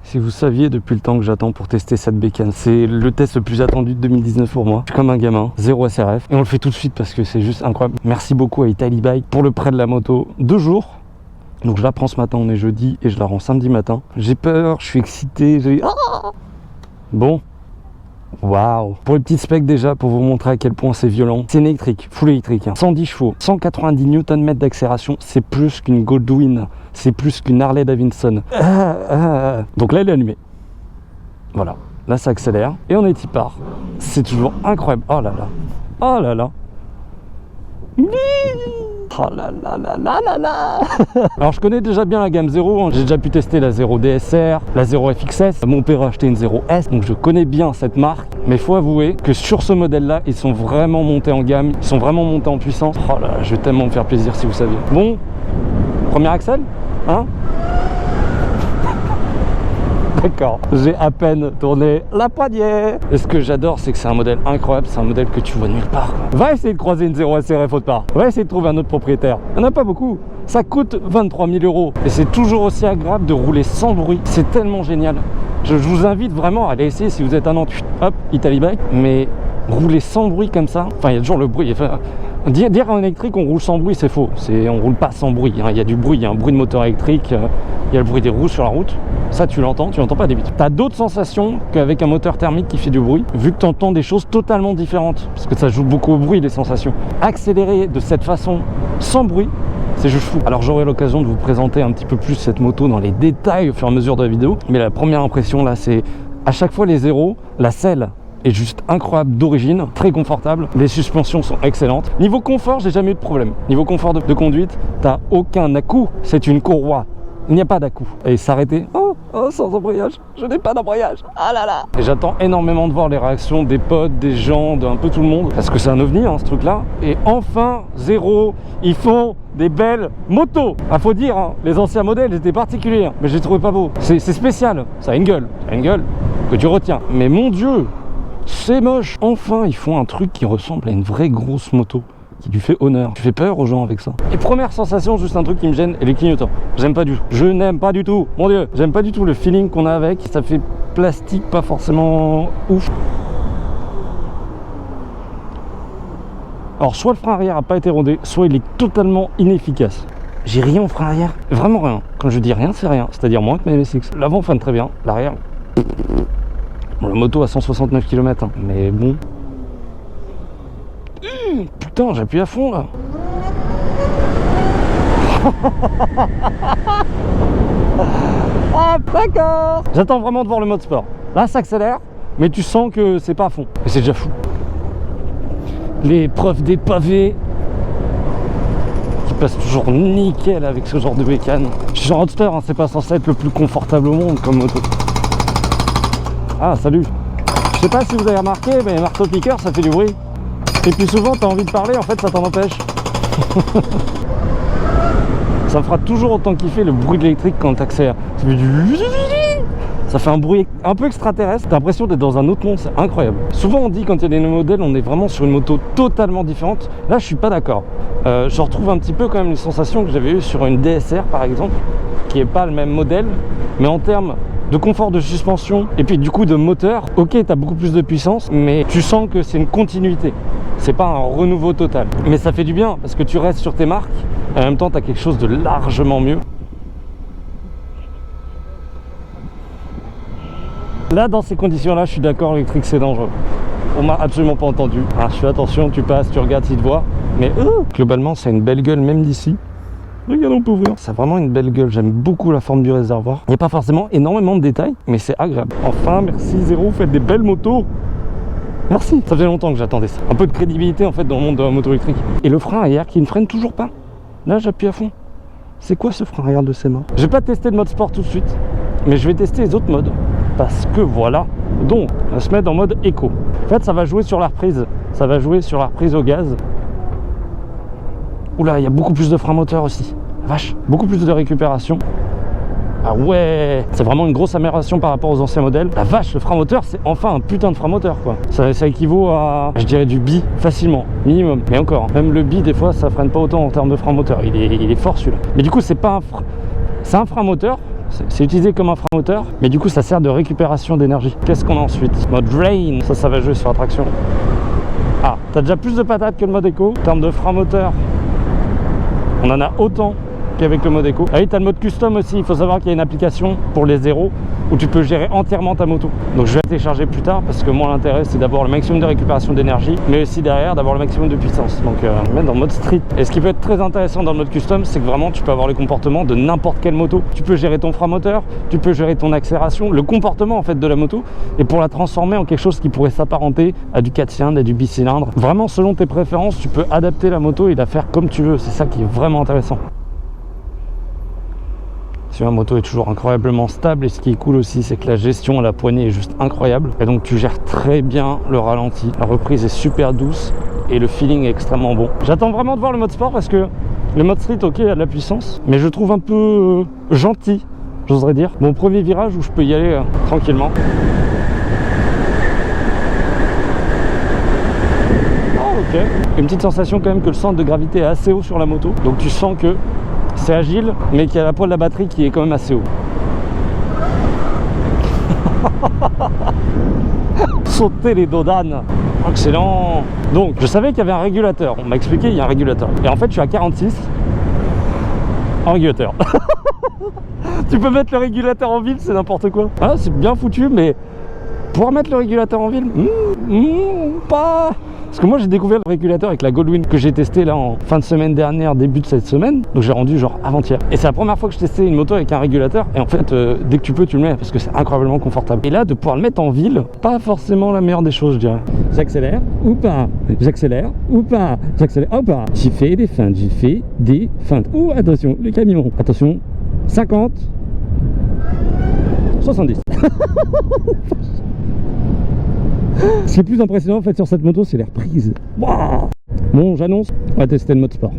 Si vous saviez depuis le temps que j'attends pour tester cette bécane, c'est le test le plus attendu de 2019 pour moi. Je suis comme un gamin, 0 SRF. Et on le fait tout de suite parce que c'est juste incroyable. Merci beaucoup à Italibike pour le prêt de la moto. 2 jours. Donc je la prends ce matin, on est jeudi, et je la rends samedi matin. J'ai peur, je suis excité, Bon. Waouh. Pour les petites specs déjà, pour vous montrer à quel point c'est violent. C'est une électrique, full électrique, hein. 110 chevaux, 190 Nm d'accélération, c'est plus qu'une Goldwyn, c'est plus qu'une Harley Davidson. Donc là, elle est allumée. Voilà, là ça accélère, et on est y part. C'est toujours incroyable. Oh là là. Oh là là. Oh là là là là là là. Alors je connais déjà bien la gamme 0, hein. J'ai déjà pu tester la 0 DSR, la 0 FXS, mon père a acheté une 0S, donc je connais bien cette marque, mais il faut avouer que sur ce modèle là, ils sont vraiment montés en gamme, ils sont vraiment montés en puissance. Oh là là, je vais tellement me faire plaisir si vous saviez. Bon, premier axel, hein? D'accord, j'ai à peine tourné la poignée. Et ce que j'adore, c'est que c'est un modèle incroyable, c'est un modèle que tu vois nulle part, quoi. Va essayer de croiser une 0 SRF autre part. Va essayer de trouver un autre propriétaire. Il n'y en a pas beaucoup. Ça coûte 23 000 €. Et c'est toujours aussi agréable de rouler sans bruit. C'est tellement génial. Je vous invite vraiment à aller essayer si vous êtes un an. Hop, Italibike. Mais rouler sans bruit comme ça, enfin il y a toujours le bruit. Enfin, dire en électrique on roule sans bruit, c'est faux. On roule pas sans bruit, hein. Il y a du bruit, il y a un bruit de moteur électrique, il y a le bruit des roues sur la route. Ça tu l'entends pas d'habitude. Tu as d'autres sensations qu'avec un moteur thermique qui fait du bruit, vu que tu entends des choses totalement différentes, parce que ça joue beaucoup au bruit, les sensations. Accélérer de cette façon, sans bruit, c'est juste fou. Alors j'aurai l'occasion de vous présenter un petit peu plus cette moto dans les détails au fur et à mesure de la vidéo, mais la première impression là, c'est à chaque fois les zéros, la selle est juste incroyable d'origine, très confortable, les suspensions sont excellentes. Niveau confort, j'ai jamais eu de problème. Niveau confort de conduite, t'as aucun à-coup, c'est une courroie. Il n'y a pas d'à-coup. Et s'arrêter, oh, sans embrayage, je n'ai pas d'embrayage, ah là là. Et j'attends énormément de voir les réactions des potes, des gens, d'un peu tout le monde, parce que c'est un ovni, hein, ce truc-là. Et enfin, zéro, ils font des belles motos. Ah, faut dire, hein, les anciens modèles étaient particuliers, hein, mais je les trouvais pas beaux. C'est spécial, ça a une gueule que tu retiens. Mais mon Dieu, c'est moche. Enfin, ils font un truc qui ressemble à une vraie grosse moto, qui lui fait honneur. Tu fais peur aux gens avec ça. Et première sensation, juste un truc qui me gêne, et les clignotants. J'aime pas du tout. Je n'aime pas du tout. Mon Dieu, j'aime pas du tout le feeling qu'on a avec. Ça fait plastique, pas forcément ouf. Alors, soit le frein arrière a pas été rodé, soit il est totalement inefficace. J'ai rien au frein arrière. Vraiment rien. Quand je dis rien, c'est rien. C'est-à-dire moins que mes MSX. L'avant freine très bien. L'arrière... Bon, la moto à 169 km, hein, mais bon. Putain, j'appuie à fond là. Ah, d'accord. J'attends vraiment de voir le mode sport. Là, ça accélère, mais tu sens que c'est pas à fond. Et c'est déjà fou. Les preuves des pavés qui passent toujours nickel avec ce genre de bécane. Je suis en roadster, hein, c'est pas censé être le plus confortable au monde comme moto. Ah, salut. Je sais pas si vous avez remarqué, mais marteau-piqueur, ça fait du bruit. Et puis souvent, tu as envie de parler, en fait, ça t'en empêche. Ça me fera toujours autant kiffer le bruit de l'électrique quand tu accélères. Ça fait un bruit un peu extraterrestre. T'as l'impression d'être dans un autre monde, c'est incroyable. Souvent, on dit quand il y a des nouveaux modèles, on est vraiment sur une moto totalement différente. Là, je suis pas d'accord. Je retrouve un petit peu quand même les sensations que j'avais eues sur une DSR, par exemple, qui est pas le même modèle, mais en termes de confort de suspension et puis du coup de moteur, ok, tu as beaucoup plus de puissance, mais tu sens que c'est une continuité, c'est pas un renouveau total, mais ça fait du bien parce que tu restes sur tes marques et en même temps tu as quelque chose de largement mieux. Là, dans ces conditions là, je suis d'accord, l'électrique c'est dangereux. On m'a absolument pas entendu. Alors, je fais attention, tu passes, tu regardes si tu vois, mais globalement c'est une belle gueule même d'ici. Regarde, on peut ouvrir. C'est vraiment une belle gueule. J'aime beaucoup la forme du réservoir. Il n'y a pas forcément énormément de détails, mais c'est agréable. Enfin, merci Zéro, vous faites des belles motos. Merci. Ça faisait longtemps que j'attendais ça. Un peu de crédibilité en fait dans le monde de la moto électrique. Et le frein arrière qui ne freine toujours pas. Là, j'appuie à fond. C'est quoi ce frein arrière de ces mains? Je vais pas tester le mode sport tout de suite, mais je vais tester les autres modes. Parce que voilà. Donc, on va se mettre en mode éco. En fait, ça va jouer sur la reprise. Ça va jouer sur la reprise au gaz. Oula, il y a beaucoup plus de frein moteur aussi. Vache, beaucoup plus de récupération. Ah ouais, c'est vraiment une grosse amélioration par rapport aux anciens modèles. La vache, le frein moteur, c'est enfin un putain de frein moteur quoi. Ça équivaut à, je dirais, du bi facilement, minimum. Mais encore, même le bi des fois, ça freine pas autant en termes de frein moteur. Il est fort celui-là. Mais du coup, c'est pas un frein, c'est un frein moteur, C'est utilisé comme un frein moteur, mais du coup ça sert de récupération d'énergie. Qu'est-ce qu'on a ensuite? Mode drain, ça va jouer sur la traction. Ah, t'as déjà plus de patates que le mode éco. En termes de frein moteur, on en a autant qu'avec le mode éco. Ah oui, t'as le mode custom aussi. Il faut savoir qu'il y a une application pour les zéros où tu peux gérer entièrement ta moto. Donc je vais la télécharger plus tard parce que moi l'intérêt c'est d'avoir le maximum de récupération d'énergie, mais aussi derrière d'avoir le maximum de puissance. Donc mettre dans le mode street. Et ce qui peut être très intéressant dans le mode custom, c'est que vraiment tu peux avoir le comportement de n'importe quelle moto. Tu peux gérer ton frein moteur, tu peux gérer ton accélération, le comportement en fait de la moto, et pour la transformer en quelque chose qui pourrait s'apparenter à du 4 cylindres et du bicylindre. Vraiment selon tes préférences, tu peux adapter la moto et la faire comme tu veux. C'est ça qui est vraiment intéressant. Si ma moto est toujours incroyablement stable, et ce qui est cool aussi c'est que la gestion à la poignée est juste incroyable et donc tu gères très bien le ralenti, la reprise est super douce et le feeling est extrêmement bon. J'attends vraiment de voir le mode sport parce que le mode street ok il y a de la puissance mais je le trouve un peu gentil, j'oserais dire. Mon premier virage où je peux y aller tranquillement. Oh, ok. Une petite sensation quand même que le centre de gravité est assez haut sur la moto, donc tu sens que c'est agile, mais qu'il y a la poids de la batterie qui est quand même assez haut. Sauter les dos d'âne. Excellent. Donc, je savais qu'il y avait un régulateur. On m'a expliqué, il y a un régulateur. Et en fait, je suis à 46 en régulateur. Tu peux mettre le régulateur en ville, c'est n'importe quoi. Ah, c'est bien foutu, mais pouvoir mettre le régulateur en ville, pas... Parce que moi j'ai découvert le régulateur avec la Goldwing que j'ai testé là en fin de semaine dernière, début de cette semaine. Donc j'ai rendu genre avant-hier. Et c'est la première fois que je testais une moto avec un régulateur. Et en fait, dès que tu peux, tu le mets parce que c'est incroyablement confortable. Et là, de pouvoir le mettre en ville, pas forcément la meilleure des choses, je dirais. J'accélère ou pas? J'accélère ou pas? J'accélère ou pas? J'ai fait des feintes, j'ai fait des feintes. Ouh, attention, le camion. Attention, 50, 70. Ce qui est plus impressionnant en fait sur cette moto, c'est les reprises. Wow. Bon, j'annonce, on va tester le mode sport.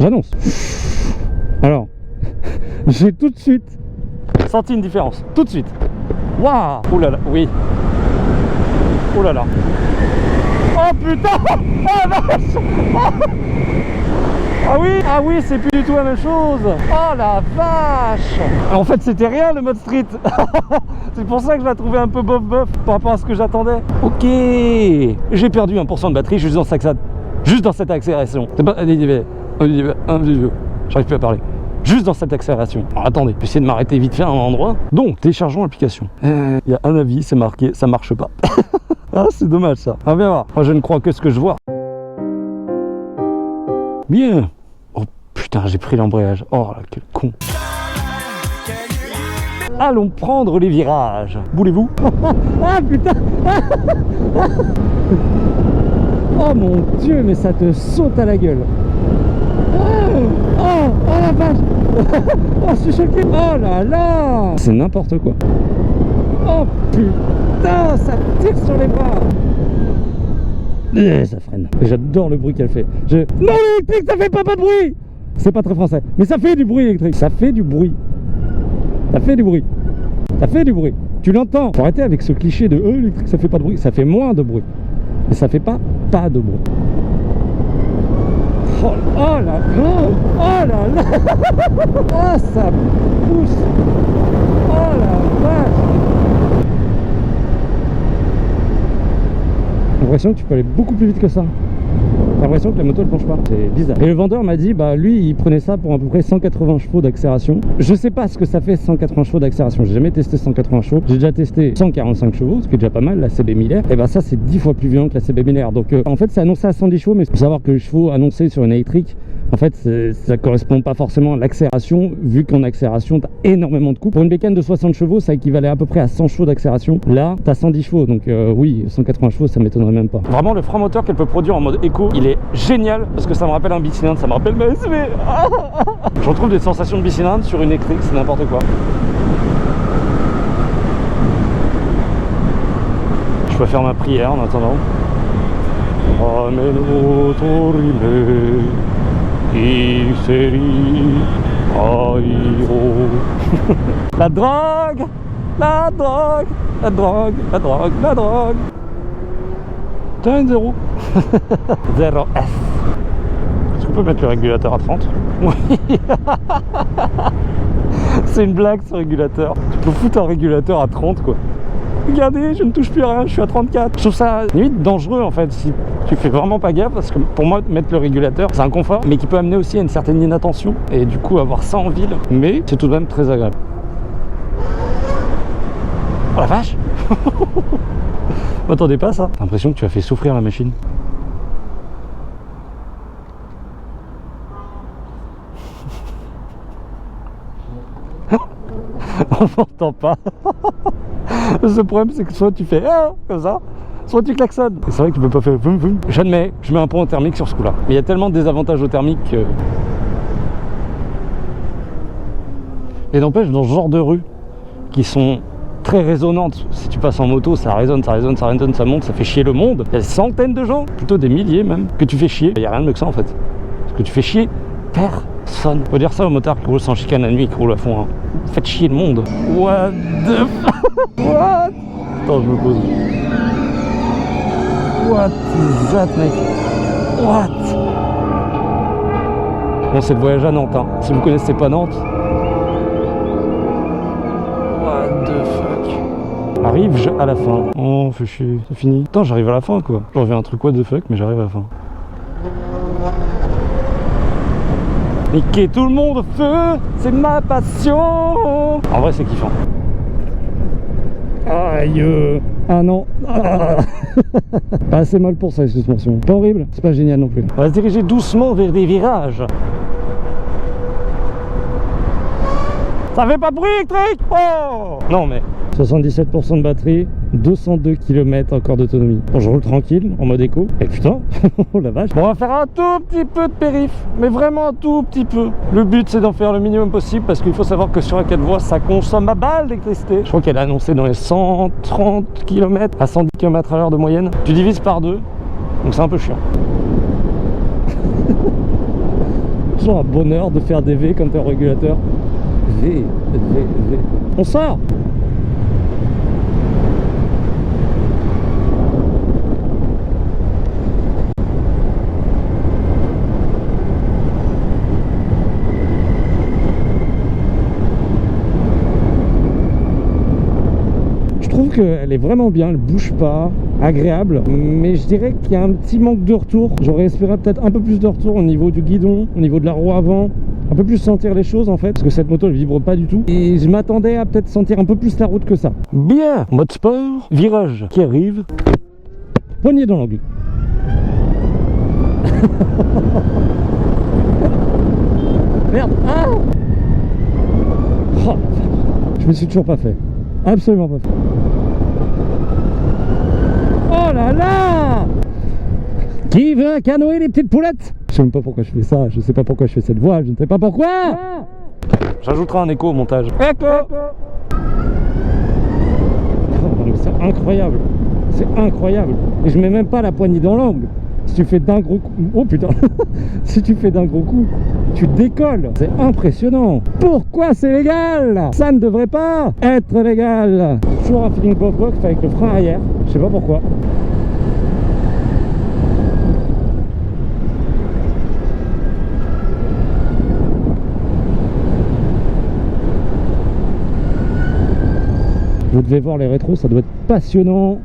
J'annonce. Alors, j'ai tout de suite senti une différence. Tout de suite. Waouh. Oh là là, oui. Oh là là. Oh putain. Oh vache. Ah oui, c'est plus du tout la même chose. Oh la vache. En fait, c'était rien le mode street. C'est pour ça que je la trouvais un peu bof par rapport à ce que j'attendais. Ok. J'ai perdu 1% de batterie juste dans cette accélération. C'est pas... J'arrive plus à parler. Juste dans cette accélération. Alors, attendez, je vais essayer de m'arrêter vite fait à un endroit. Donc, téléchargeons l'application. Il y a un avis, c'est marqué, ça marche pas. Ah, c'est dommage ça. On va bien voir. Moi, je ne crois que ce que je vois. Bien. Oh putain, j'ai pris l'embrayage. Oh là, quel con. Allons prendre les virages. Voulez-vous? Ah putain. Oh mon dieu, mais ça te saute à la gueule. Oh la vache. Oh, je suis choqué. Oh là là. C'est n'importe quoi. Oh putain, ça tire sur les bras. Ça freine. J'adore le bruit qu'elle fait. Non, l'électrique, ça fait pas de bruit. C'est pas très français, mais ça fait du bruit électrique. Ça fait du bruit. Ça fait du bruit. Ça fait du bruit. Tu l'entends. Faut arrêter avec ce cliché de l'électrique, ça fait pas de bruit. Ça fait moins de bruit. Mais ça fait pas de bruit. Oh là là. Oh là là. Oh, ça pousse. Oh la vache. J'ai l'impression que tu peux aller beaucoup plus vite que ça. J'ai l'impression que la moto ne penche pas. C'est bizarre. Et le vendeur m'a dit, bah lui il prenait ça pour à peu près 180 chevaux d'accélération. Je sais pas ce que ça fait 180 chevaux d'accélération. J'ai jamais testé 180 chevaux. J'ai déjà testé 145 chevaux, ce qui est déjà pas mal, la CB 1000R. Et bah ça c'est 10 fois plus violent que la CB 1000R. Donc en fait c'est annoncé à 110 chevaux, mais il faut savoir que les chevaux annoncés sur une électrique, en fait ça correspond pas forcément à l'accélération, vu qu'en accélération t'as énormément de coups. Pour une bécane de 60 chevaux, ça équivalait à peu près à 100 chevaux d'accélération. Là t'as 110 chevaux, donc oui, 180 chevaux ça m'étonnerait même pas. Vraiment le frein moteur qu'elle peut produire en mode éco, il est génial parce que ça me rappelle un bicylindre, ça me rappelle ma SV. Je retrouve des sensations de bicylindre sur une électrique, c'est n'importe quoi. Je peux faire ma prière en attendant. Amen otorime Iseri Airo. La drogue. La drogue. La drogue. La drogue. La drogue. T'as un 0. 0 S. Est-ce qu'on peut mettre le régulateur à 30? Oui. C'est une blague ce régulateur. Tu peux foutre un régulateur à 30 quoi. Regardez, je ne touche plus rien, je suis à 34. Je trouve ça limite dangereux en fait si tu fais vraiment pas gaffe, parce que pour moi mettre le régulateur c'est un confort mais qui peut amener aussi à une certaine inattention et du coup avoir ça en ville, mais c'est tout de même très agréable. Oh la vache. M'attendais pas à ça. T'as l'impression que tu as fait souffrir la machine. On m'entend pas. Le problème c'est que soit tu fais comme ça, soit tu klaxonnes. C'est vrai que tu peux pas faire voum voum. J'admets, je mets un point thermique sur ce coup là. Mais il y a tellement de désavantages au thermique que... Et n'empêche, dans ce genre de rues qui sont très résonantes, si tu passes en moto, ça résonne, ça résonne, ça résonne, ça monte, ça fait chier le monde. Il y a des centaines de gens, plutôt des milliers même, que tu fais chier. Il n'y a rien de mieux que ça en fait. Parce que tu fais chier personne. Faut dire ça aux motards qui roulent sans chicane la nuit, qui roulent à fond. Hein. Faites chier le monde. What the fuck? What? Attends, je me pose. What is that, mec? What? Bon, c'est le voyage à Nantes, hein. Si vous connaissez pas Nantes. What the fuck? Arrive à la fin. Oh, fait chier, c'est fini. Attends, j'arrive à la fin, quoi. J'en reviens un truc what the fuck, mais j'arrive à la fin. Niquer tout le monde au feu, c'est ma passion. En vrai, c'est kiffant. Aïe. Ah non. Ah. Pas assez mal pour ça, les suspensions. Pas horrible, c'est pas génial non plus. On va se diriger doucement vers des virages. Ça fait pas de bruit électrique. Oh non mais 77% de batterie, 202 km encore d'autonomie. Bon, je roule tranquille, en mode éco. Et putain, oh la vache. Bon, on va faire un tout petit peu de périph, mais vraiment un tout petit peu. Le but, c'est d'en faire le minimum possible, parce qu'il faut savoir que sur la 4 voies, ça consomme à balle d'électricité. Je crois qu'elle a annoncé dans les 130 km à 110 km à l'heure de moyenne. Tu divises par 2, donc c'est un peu chiant. Toujours un bonheur de faire des V quand t'es en régulateur. V. On sort. Je trouve qu'elle est vraiment bien, elle bouge pas, agréable, mais je dirais qu'il y a un petit manque de retour. J'aurais espéré peut-être un peu plus de retour au niveau du guidon, au niveau de la roue avant, un peu plus sentir les choses en fait, parce que cette moto elle vibre pas du tout, et je m'attendais à peut-être sentir un peu plus la route que ça. Bien, mode sport, virage qui arrive, poignée dans l'angle. Merde. Ah oh, je me suis toujours pas fait. Absolument pas fait. Oh là là! Qui veut un canoë, les petites poulettes? Je sais même pas pourquoi je fais ça, je sais pas pourquoi je fais cette voix, je ne sais pas pourquoi. J'ajouterai un écho au montage. Écho. Oh, c'est incroyable, c'est incroyable. Et je mets même pas la poignée dans l'angle. Si tu fais d'un gros coup, oh putain, si tu fais d'un gros coup, tu décolles. C'est impressionnant. Pourquoi c'est légal? Ça ne devrait pas être légal. Toujours un feeling bof avec le frein arrière. Je sais pas pourquoi. Vous devez voir les rétros, ça doit être passionnant.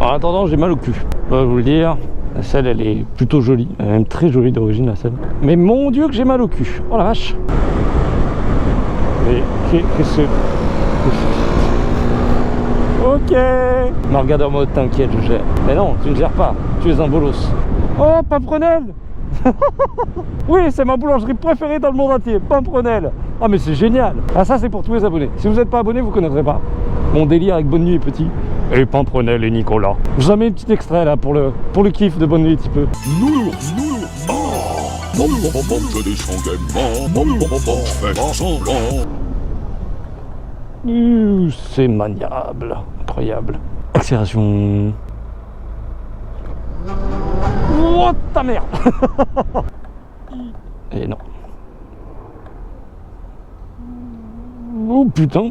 En attendant, j'ai mal au cul. Je vais vous le dire, la selle elle est plutôt jolie, elle est même très jolie d'origine la selle. Mais mon dieu que j'ai mal au cul. Oh la vache. Mais qu'est-ce que... Ok. Me regarde en mode t'inquiète, je gère. Mais non, tu ne gères pas, tu es un bolos. Oh, Pimprenel. Oui, c'est ma boulangerie préférée dans le monde entier, Pimprenel. Ah mais c'est génial. Ah ça c'est pour tous les abonnés. Si vous n'êtes pas abonné, vous ne connaîtrez pas. Mon délire avec Bonne Nuit est petit. Et Pimprenel et Nicolas. Je vous en mets un petit extrait là pour le kiff de Bonne Nuit un petit peu. C'est maniable, incroyable. Accélération. Oh ta merde. Et non. Oh putain.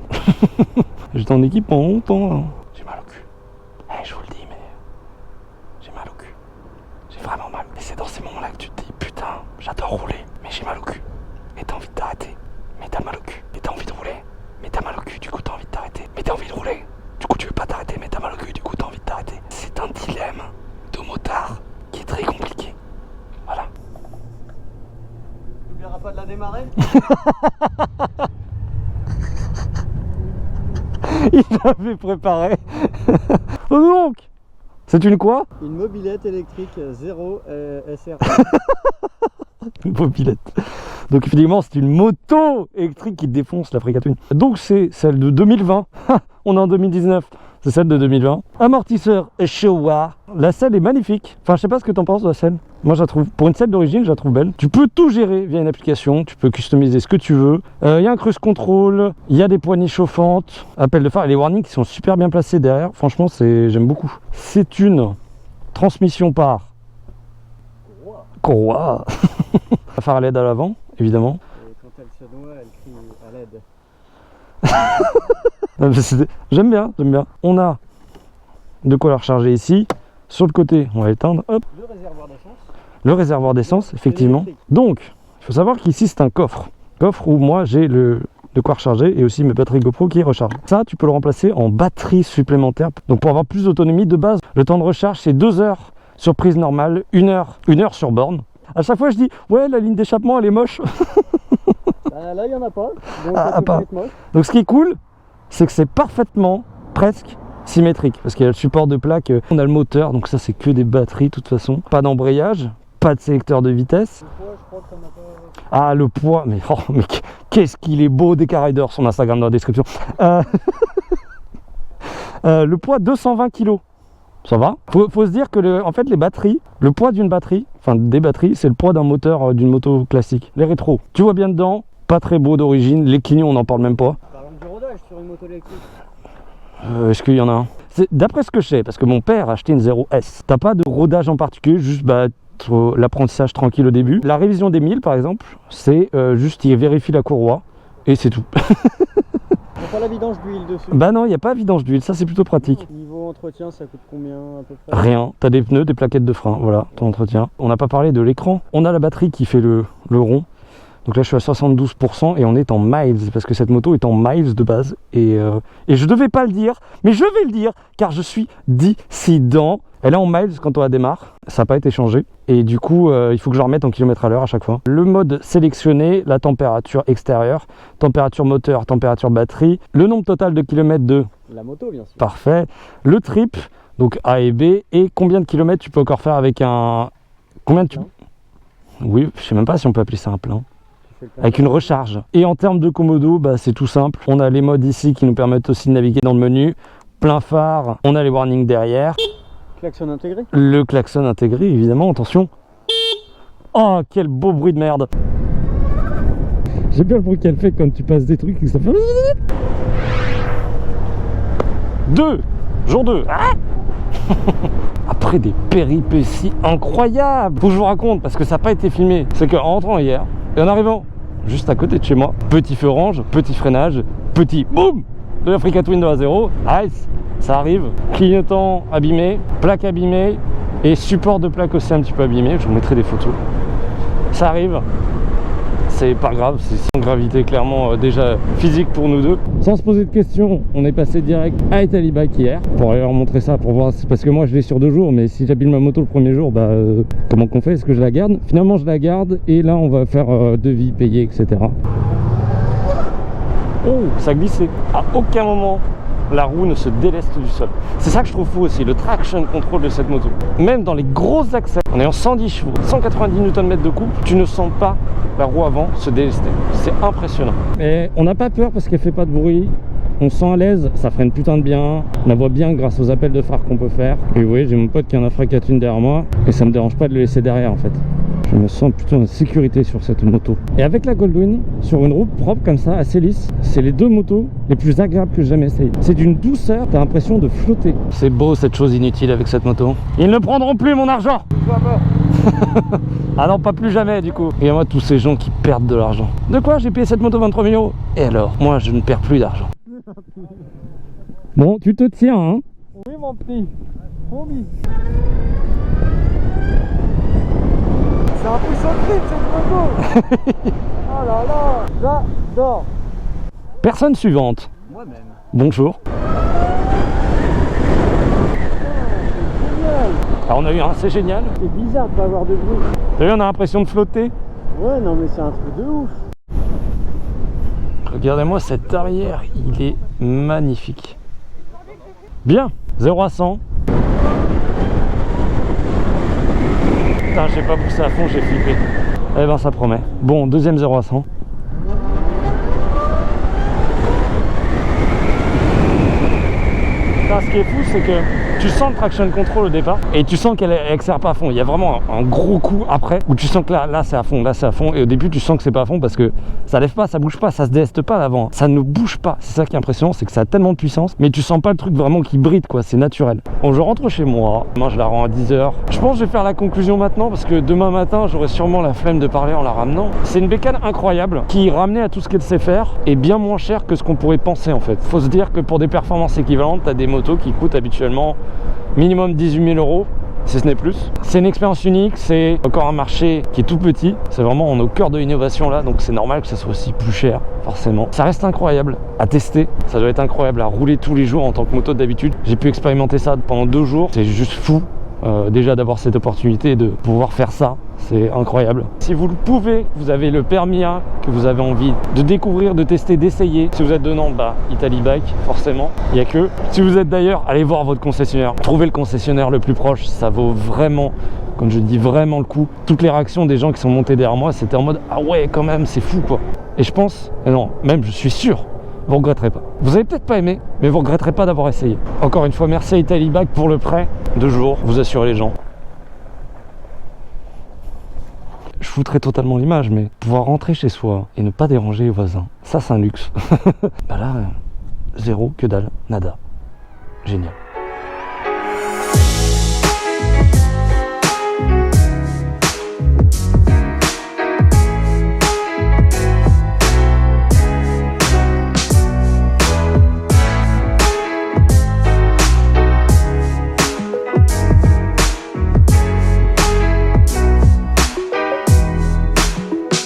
J'étais en équipe pendant longtemps. J'ai mal au cul. Je vous le dis, mais j'ai mal au cul. J'adore rouler, mais j'ai mal au cul. Et t'as envie de t'arrêter, mais t'as mal au cul. Et t'as envie de rouler, mais t'as mal au cul, du coup t'as envie de t'arrêter. Mais t'as envie de rouler, du coup tu veux pas t'arrêter, mais t'as mal au cul, du coup t'as envie de t'arrêter. C'est un dilemme de motard qui est très compliqué. Voilà. Tu n'oublieras pas de la démarrer. Il l'avait préparé. Donc, c'est une quoi? Une mobilette électrique 0 SR. Une mobilette. Donc effectivement, c'est une moto électrique qui défonce la Fricatune. Donc c'est celle de 2020. On est en 2019. C'est celle de 2020. Amortisseur Showa. La selle est magnifique. Enfin, je sais pas ce que t'en penses de la selle. Moi, je la trouve, pour une selle d'origine, je la trouve belle. Tu peux tout gérer via une application. Tu peux customiser ce que tu veux. Il y a un cruise control. Il y a des poignées chauffantes. Appel de phare et les warnings qui sont super bien placés derrière. Franchement, j'aime beaucoup. C'est une transmission par courroie. La phare à LED à l'avant, évidemment. Et quand elle se noie, elle crie à l'aide. J'aime bien, j'aime bien. On a de quoi la recharger ici. Sur le côté, on va l'éteindre. Hop. Le réservoir d'essence. Le réservoir d'essence, effectivement. Donc, il faut savoir qu'ici, c'est un coffre. Coffre où moi, j'ai de quoi recharger et aussi mes batteries GoPro qui rechargent. Ça, tu peux le remplacer en batterie supplémentaire. Donc, pour avoir plus d'autonomie de base, le temps de recharge, c'est 2 heures sur prise normale, 1 heure sur borne. À chaque fois, je dis, ouais, la ligne d'échappement, elle est moche. Là, il n'y en a pas. Donc, pas. Donc, ce qui est cool, c'est que c'est parfaitement, presque symétrique. Parce qu'il y a le support de plaque, on a le moteur, donc ça, c'est que des batteries, de toute façon. Pas d'embrayage, pas de sélecteur de vitesse. Le poids, je crois que ça n'a pas... Ah, le poids, mais qu'est-ce qu'il est beau, Deka Rider, son Instagram dans la description. Le poids, 220 kg. Ça va. Faut se dire que en fait les batteries, le poids d'une batterie, enfin des batteries, c'est le poids d'un moteur d'une moto classique. Les rétros, tu vois bien dedans, pas très beau d'origine, les clignons on n'en parle même pas. Parlons du rodage sur une moto électrique. Est-ce qu'il y en a un? D'après ce que je sais, parce que mon père a acheté une 0S, t'as pas de rodage en particulier, juste l'apprentissage tranquille au début. La révision des 1000 par exemple, c'est juste il vérifie la courroie et c'est tout. Il n'y a pas la vidange d'huile dessus. Bah non, il n'y a pas vidange d'huile, ça c'est plutôt pratique. Niveau entretien, ça coûte combien à peu près? Rien, t'as des pneus, des plaquettes de frein, voilà, ton entretien. On n'a pas parlé de l'écran. On a la batterie qui fait le rond. Donc là je suis à 72% et on est en miles, parce que cette moto est en miles de base. Et je devais pas le dire, mais je vais le dire, car je suis dissident. Elle est en miles quand on la démarre, ça n'a pas été changé. Et du coup, il faut que je la remette en km/h à chaque fois. Le mode sélectionné, la température extérieure, température moteur, température batterie, le nombre total de kilomètres de la moto, bien sûr. Parfait. Le trip, donc A et B, et combien de kilomètres tu peux encore faire avec un... Combien tu... Oui, je sais même pas si on peut appeler ça un plein. Avec une recharge. Et en termes de commodo, bah, c'est tout simple. On a les modes ici qui nous permettent aussi de naviguer dans le menu. Plein phare, on a les warnings derrière. Klaxon intégré. Le klaxon intégré, évidemment, attention. Oh, quel beau bruit de merde. J'aime bien le bruit qu'elle fait quand tu passes des trucs et ça fait... Jour 2. Ah après des péripéties incroyables. Faut que je vous raconte parce que ça n'a pas été filmé. C'est qu'en rentrant hier et en arrivant juste à côté de chez moi, petit feu orange, petit freinage, petit boum de la Fricatune de A0. Nice, ça arrive. Clignotant abîmé, plaque abîmée et support de plaque aussi un petit peu abîmé. Je vous mettrai des photos. Ça arrive. C'est pas grave, c'est sans gravité clairement déjà physique pour nous deux. Sans se poser de questions, on est passé direct à Italy Bike hier pour aller leur montrer ça, pour voir, parce que moi je l'ai sur 2 jours, mais si j'abîme ma moto le premier jour, bah comment qu'on fait? Est-ce que je la garde? Finalement je la garde et là on va faire devis, payer, etc. Oh, ça glissait. À aucun moment la roue ne se déleste du sol. C'est ça que je trouve fou aussi, le traction control de cette moto. Même dans les gros accès, en ayant 110 chevaux, 190 Nm de couple, tu ne sens pas la roue avant se délester. C'est impressionnant. Mais on n'a pas peur parce qu'elle fait pas de bruit. On se sent à l'aise, ça freine putain de bien. On la voit bien grâce aux appels de phare qu'on peut faire. Et vous voyez, j'ai mon pote qui a un Fricatune derrière moi et ça me dérange pas de le laisser derrière en fait. Je me sens plutôt en sécurité sur cette moto. Et avec la Goldwing, sur une route propre comme ça, assez lisse, c'est les 2 motos les plus agréables que j'ai jamais essayé. C'est d'une douceur, t'as l'impression de flotter. C'est beau cette chose inutile avec cette moto. Ils ne prendront plus mon argent. Ah non, pas plus jamais du coup. Et moi, tous ces gens qui perdent de l'argent. De quoi? J'ai payé cette moto 23 millions. Et alors, moi je ne perds plus d'argent. Bon, tu te tiens hein? Oui mon petit. Promis. C'est un peu sauté. horrible cette moto. Oh là là, j'adore. Personne suivante. Moi-même. Bonjour. Génial. Alors on a eu un c'est génial. C'est bizarre de pas avoir de bruit. T'as vu, on a l'impression de flotter. Ouais, non mais c'est un truc de ouf. Regardez-moi cet arrière, il est magnifique. Bien, 0 à 100. Putain, j'ai pas poussé à fond, j'ai flippé. Eh ben ça promet. Bon, deuxième 0 à 100. Putain, ce qui est fou, c'est que tu sens le traction control au départ et tu sens qu'elle sert pas à fond. Il y a vraiment un gros coup après où tu sens que là c'est à fond, là c'est à fond. Et au début, tu sens que c'est pas à fond parce que ça lève pas, ça bouge pas, ça se deste pas à l'avant. Ça ne bouge pas. C'est ça qui est impressionnant, c'est que ça a tellement de puissance, mais tu sens pas le truc vraiment qui bride, quoi. C'est naturel. Bon, je rentre chez moi. Demain, je la rends à 10h. Je pense que je vais faire la conclusion maintenant parce que demain matin, j'aurai sûrement la flemme de parler en la ramenant. C'est une bécane incroyable qui, ramenée à tout ce qu'elle sait faire, est bien moins chère que ce qu'on pourrait penser en fait. Faut se dire que pour des performances équivalentes, tu as des motos qui coûtent habituellement minimum 18 000 euros, si ce n'est plus. C'est une expérience unique, c'est encore un marché qui est tout petit. C'est vraiment, on est au cœur de l'innovation là, donc c'est normal que ça soit aussi plus cher, forcément. Ça reste incroyable à tester, ça doit être incroyable à rouler tous les jours en tant que moto d'habitude. J'ai pu expérimenter ça pendant 2 jours, c'est juste fou. Déjà d'avoir cette opportunité de pouvoir faire ça, c'est incroyable. Si vous le pouvez, vous avez le permis A, que vous avez envie de découvrir, de tester, d'essayer. Si vous êtes de Nantes, bah Italy Bike, forcément, il n'y a que. Si vous êtes d'ailleurs, allez voir votre concessionnaire. Trouvez le concessionnaire le plus proche, ça vaut vraiment, comme je dis, vraiment le coup. Toutes les réactions des gens qui sont montés derrière moi, c'était en mode ah ouais quand même, c'est fou quoi. Et je pense, non, même je suis sûr, vous regretterez pas. Vous avez peut-être pas aimé, mais vous regretterez pas d'avoir essayé. Encore une fois, merci à Italy Bike pour le prêt. 2 jours, vous assurez les gens. Je foutrais totalement l'image, mais pouvoir rentrer chez soi et ne pas déranger les voisins, ça c'est un luxe. Bah là, zéro, que dalle, nada. Génial.